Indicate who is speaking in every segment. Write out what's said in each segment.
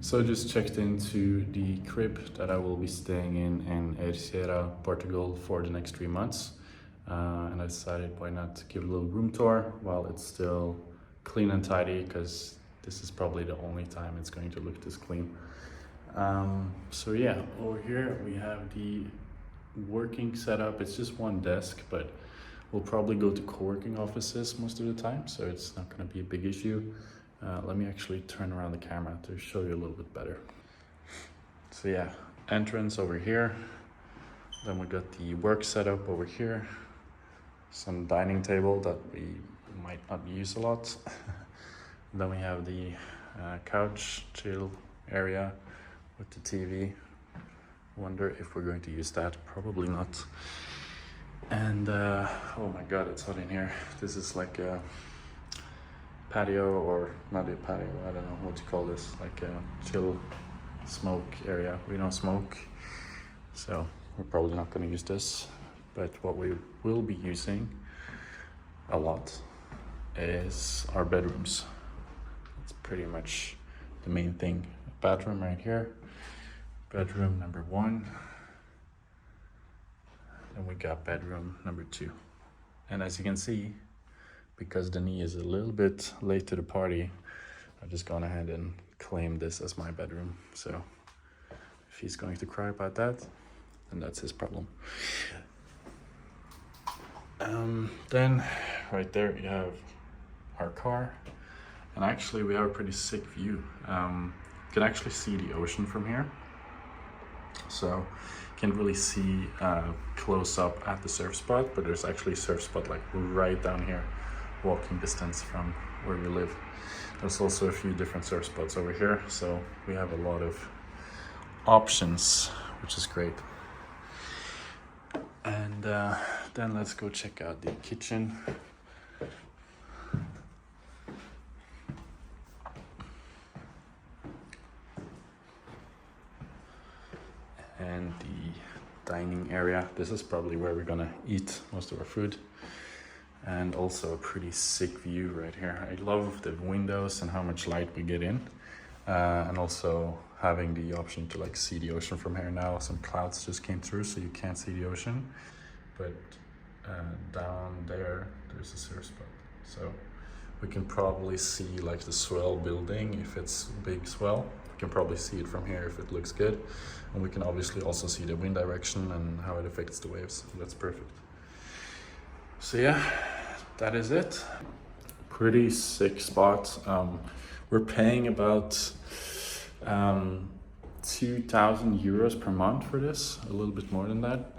Speaker 1: So I just checked into the crib that I will be staying in Ericeira, Portugal for the next 3 months. And I decided why not give a little room tour while it's still clean and tidy, because this is probably the only time it's going to look this clean. So yeah, over here we have the working setup. It's just one desk, but we'll probably go to co-working offices most of the time, so it's not going to be a big issue. Let me actually turn around the camera to show you a little bit better. So yeah, entrance over here. Then we got the work setup over here. Some dining table that we might not use a lot. Then we have the couch chill area with the TV. Wonder if we're going to use that. Probably not. And oh my god, it's hot in here. This is like a patio, or not a patio, I don't know what you call this, like a chill smoke area. We don't smoke, so we're probably not going to use this. But what we will be using a lot is our bedrooms. It's pretty much the main thing. Bathroom right here, bedroom number 1. Then we got bedroom number 2. And as you can see, because Denis is a little bit late to the party, I've just gone ahead and claimed this as my bedroom. So if he's going to cry about that, then that's his problem. Then right there you have our car. And actually we have a pretty sick view. You can actually see the ocean from here. So you can't really see close up at the surf spot, but there's actually a surf spot like right down here, walking distance from where we live. There's also a few different surf spots over here, so we have a lot of options, which is great. And then let's go check out the kitchen. And the dining area. This is probably where we're gonna eat most of our food. And also a pretty sick view right here. I love the windows and how much light we get in. And also having the option to like see the ocean from here now. Some clouds just came through, so you can't see the ocean. But down there, there's a surf spot. So we can probably see like the swell building if it's a big swell. We can probably see it from here if it looks good. And we can obviously also see the wind direction and how it affects the waves. That's perfect. So yeah, that is it. Pretty sick spot. We're paying about 2,000 euros per month for this, a little bit more than that.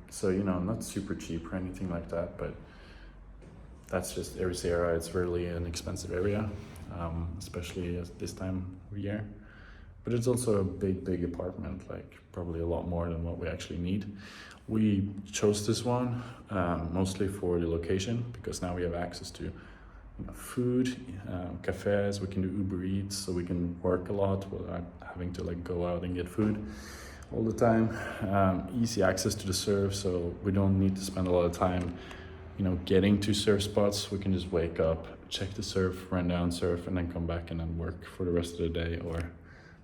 Speaker 1: So, you know, not super cheap or anything like that, but that's just Ericeira. It's really an expensive area, especially at this time of year. But it's also a big apartment, like probably a lot more than what we actually need. We chose this one mostly for the location, because now we have access to food, cafes. We can do Uber Eats, so we can work a lot without having to like go out and get food all the time. Easy access to the surf, so we don't need to spend a lot of time, you know, getting to surf spots. We can just wake up, check the surf, run down surf, and then come back and then work for the rest of the day or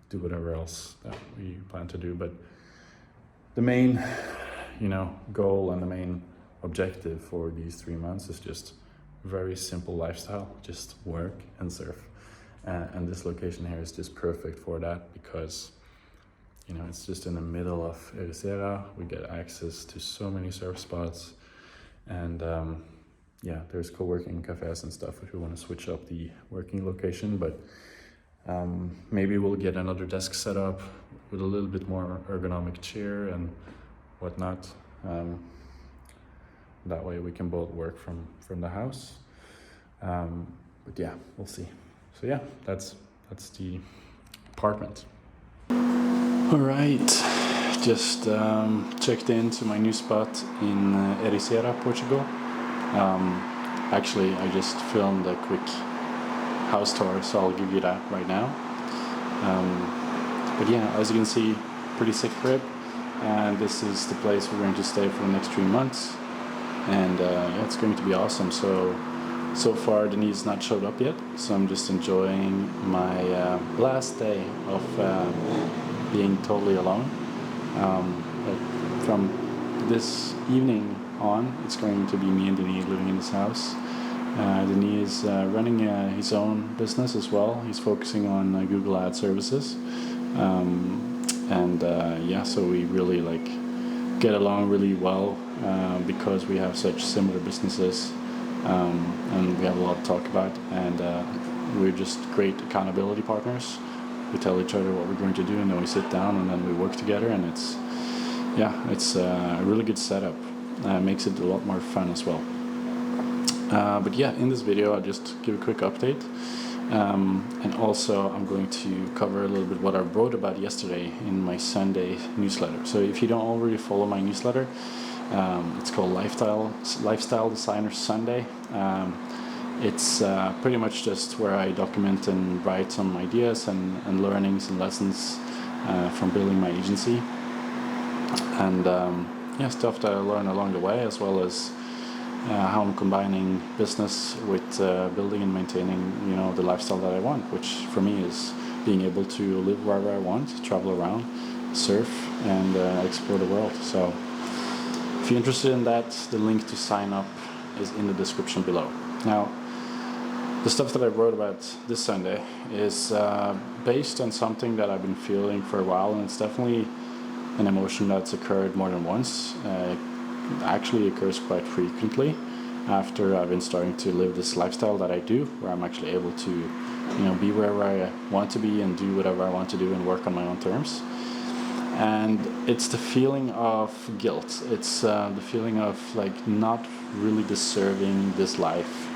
Speaker 1: do whatever else that we plan to do. But the main, you know, goal and the main objective for these 3 months is just very simple lifestyle, just work and surf. And this location here is just perfect for that, because, you know, it's just in the middle of Ericeira. We get access to so many surf spots, and yeah, there's co-working cafes and stuff if we want to switch up the working location. But maybe we'll get another desk set up with a little bit more ergonomic chair and whatnot. That way we can both work from the house. But yeah, we'll see. So yeah, that's the apartment. All right, just checked into my new spot in Ericeira, Portugal. Actually, I just filmed a quick house tour, so I'll give you that right now. But yeah, as you can see, pretty sick crib. And this is the place we're going to stay for the next 3 months. And yeah, it's going to be awesome. So So far, Denise not showed up yet, so I'm just enjoying my last day of being totally alone. But from this evening on, it's going to be me and Denis living in this house. Denis is running his own business as well. He's focusing on Google Ad services, so we really get along really well because we have such similar businesses, and we have a lot to talk about, and we're just great accountability partners. We tell each other what we're going to do, and then we sit down and then we work together, and it's a really good setup. Makes it a lot more fun as well. In this video I'll just give a quick update, and also I'm going to cover a little bit what I wrote about yesterday in my Sunday newsletter. So if you don't already follow my newsletter, it's called Lifestyle Designer Sunday. It's pretty much just where I document and write some ideas and learnings and lessons from building my agency, and stuff that I learned along the way, as well as how I'm combining business with building and maintaining, the lifestyle that I want, which for me is being able to live wherever I want, travel around, surf, and explore the world. So if you're interested in that, the link to sign up is in the description below. Now, the stuff that I wrote about this Sunday is based on something that I've been feeling for a while, and it's definitely an emotion that's occurred more than once. Actually occurs quite frequently after I've been starting to live this lifestyle that I do, where I'm actually able to, be wherever I want to be and do whatever I want to do and work on my own terms. And it's the feeling of guilt. It's the feeling of not really deserving this life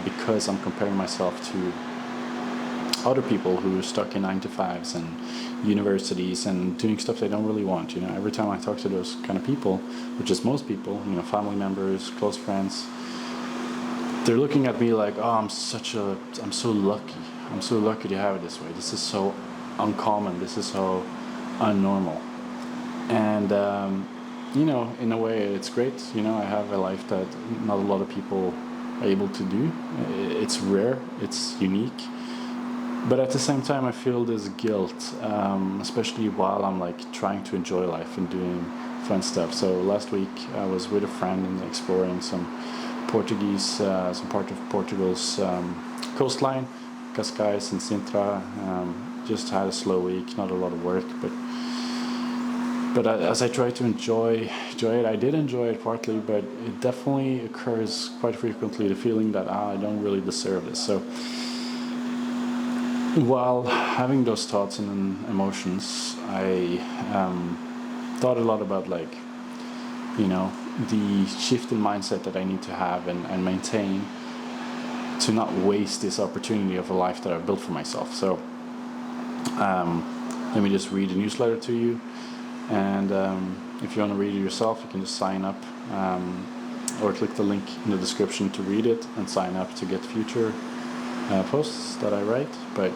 Speaker 1: because I'm comparing myself to other people who are stuck in 9-to-5s and universities and doing stuff they don't really want. Every time I talk to those kind of people, which is most people, family members, close friends, they're looking at me like, oh, I'm so lucky. I'm so lucky to have it this way. This is so uncommon. This is so unnormal. And, in a way it's great. I have a life that not a lot of people are able to do. It's rare. It's unique. But at the same time, I feel this guilt, especially while I'm trying to enjoy life and doing fun stuff. So last week I was with a friend and exploring some part of Portugal's coastline, Cascais and Sintra. Just had a slow week, not a lot of work, but as I tried to enjoy it, I did enjoy it partly, but it definitely occurs quite frequently, the feeling that I don't really deserve this. So while having those thoughts and emotions, I thought a lot about the shift in mindset that I need to have and maintain to not waste this opportunity of a life that I've built for myself. So let me just read the newsletter to you, and if you want to read it yourself, you can just sign up or click the link in the description to read it and sign up to get future posts that I write. But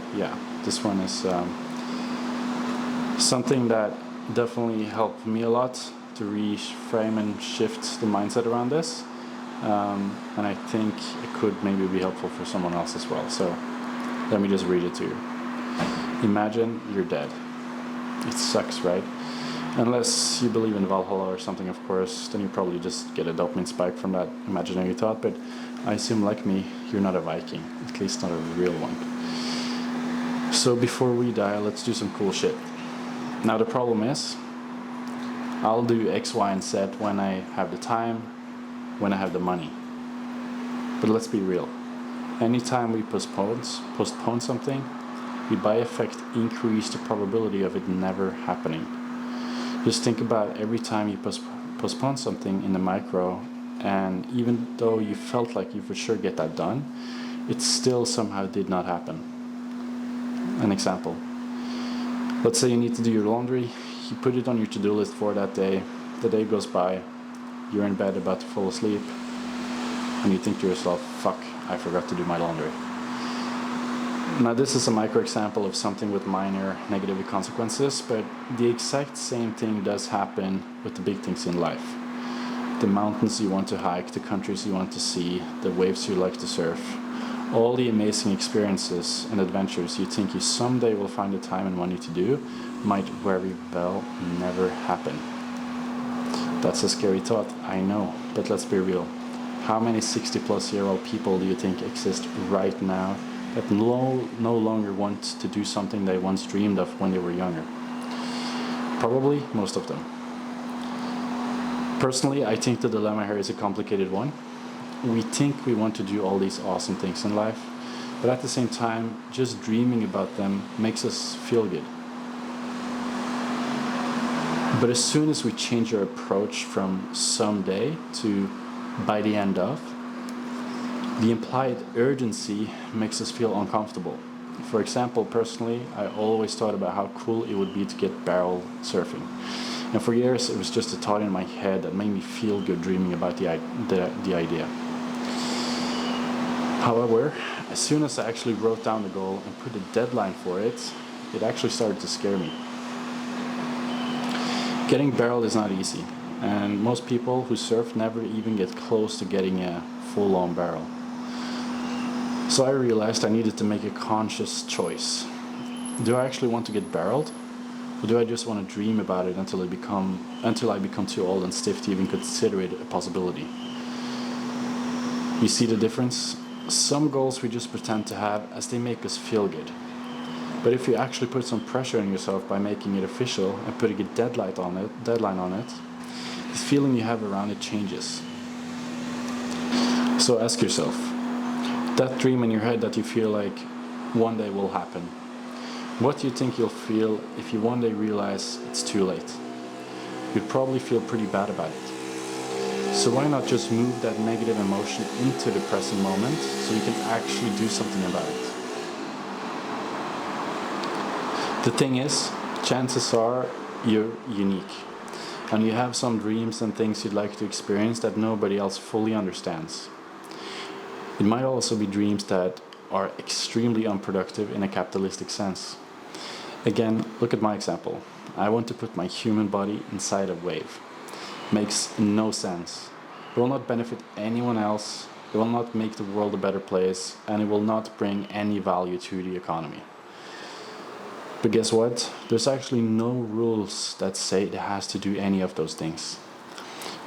Speaker 1: this one is something that definitely helped me a lot to reframe and shift the mindset around this, and I think it could maybe be helpful for someone else as well. So let me just read it to you. Imagine you're dead. It sucks, right? Unless you believe in Valhalla or something, of course, then you probably just get a dopamine spike from that imaginary thought. But I assume, like me, you're not a Viking, at least not a real one. So before we die, let's do some cool shit. Now the problem is, I'll do X, Y, and Z when I have the time, when I have the money. But let's be real. Anytime we postpone something, we by effect increase the probability of it never happening. Just think about every time you postpone something in the micro, and even though you felt like you for sure get that done, it still somehow did not happen. An example. Let's say you need to do your laundry, you put it on your to-do list for that day, the day goes by, you're in bed about to fall asleep, and you think to yourself, fuck, I forgot to do my laundry. Now this is a micro example of something with minor negative consequences, but the exact same thing does happen with the big things in life. the mountains you want to hike, the countries you want to see, the waves you like to surf, all the amazing experiences and adventures you think you someday will find the time and money to do might very well never happen. That's a scary thought, I know, but let's be real. How many 60-plus-year-old people do you think exist right now that no longer want to do something they once dreamed of when they were younger? Probably most of them. Personally, I think the dilemma here is a complicated one. We think we want to do all these awesome things in life, but at the same time, just dreaming about them makes us feel good. But as soon as we change our approach from someday to by the end of, the implied urgency makes us feel uncomfortable. For example, personally, I always thought about how cool it would be to get barrel surfing. And for years, it was just a thought in my head that made me feel good dreaming about the idea. However, as soon as I actually wrote down the goal and put a deadline for it, it actually started to scare me. Getting barreled is not easy, and most people who surf never even get close to getting a full-on barrel. So I realized I needed to make a conscious choice. Do I actually want to get barreled? Or do I just want to dream about it until I become too old and stiff to even consider it a possibility? You see the difference? Some goals we just pretend to have as they make us feel good. But if you actually put some pressure on yourself by making it official and putting a deadline on it, the feeling you have around it changes. So ask yourself, that dream in your head that you feel like one day will happen, what do you think you'll feel if you one day realize it's too late? You'd probably feel pretty bad about it. So why not just move that negative emotion into the present moment so you can actually do something about it? The thing is, chances are you're unique, and you have some dreams and things you'd like to experience that nobody else fully understands. It might also be dreams that are extremely unproductive in a capitalistic sense. Again, look at my example. I want to put my human body inside a wave. Makes no sense. It will not benefit anyone else, it will not make the world a better place, and it will not bring any value to the economy. But guess what? There's actually no rules that say it has to do any of those things.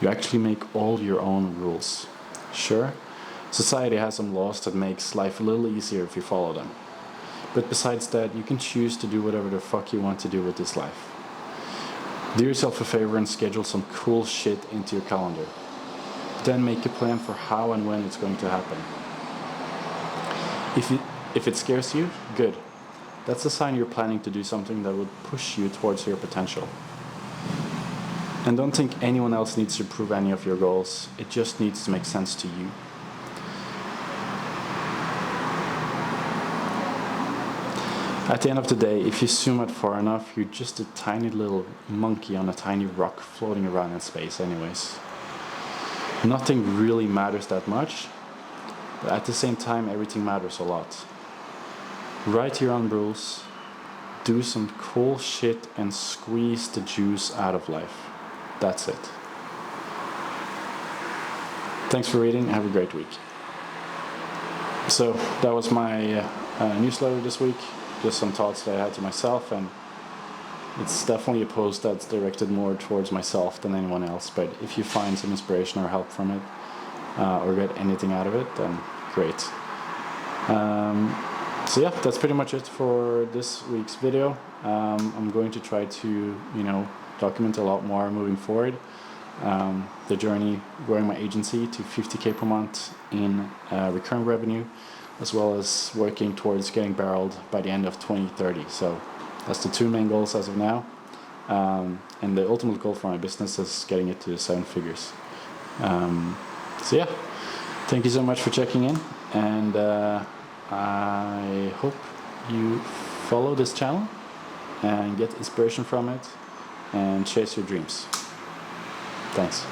Speaker 1: You actually make all your own rules. Sure, society has some laws that makes life a little easier if you follow them. But besides that, you can choose to do whatever the fuck you want to do with this life. Do yourself a favor and schedule some cool shit into your calendar. Then make a plan for how and when it's going to happen. If it scares you, good. That's a sign you're planning to do something that would push you towards your potential. And don't think anyone else needs to prove any of your goals. It just needs to make sense to you. At the end of the day, if you zoom out far enough, you're just a tiny little monkey on a tiny rock floating around in space anyways. Nothing really matters that much, but at the same time, everything matters a lot. Write your own rules, do some cool shit, and squeeze the juice out of life. That's it. Thanks for reading. Have a great week. So that was my newsletter this week. Just some thoughts that I had to myself, and it's definitely a post that's directed more towards myself than anyone else. But if you find some inspiration or help from it, or get anything out of it, then great. So yeah, that's pretty much it for this week's video. I'm going to try to, document a lot more moving forward. The journey growing my agency to 50K per month in recurring revenue, as well as working towards getting barreled by the end of 2030. So that's the two main goals as of now. And the ultimate goal for my business is getting it to 7 figures. So yeah, thank you so much for checking in, and I hope you follow this channel and get inspiration from it and chase your dreams. Thanks.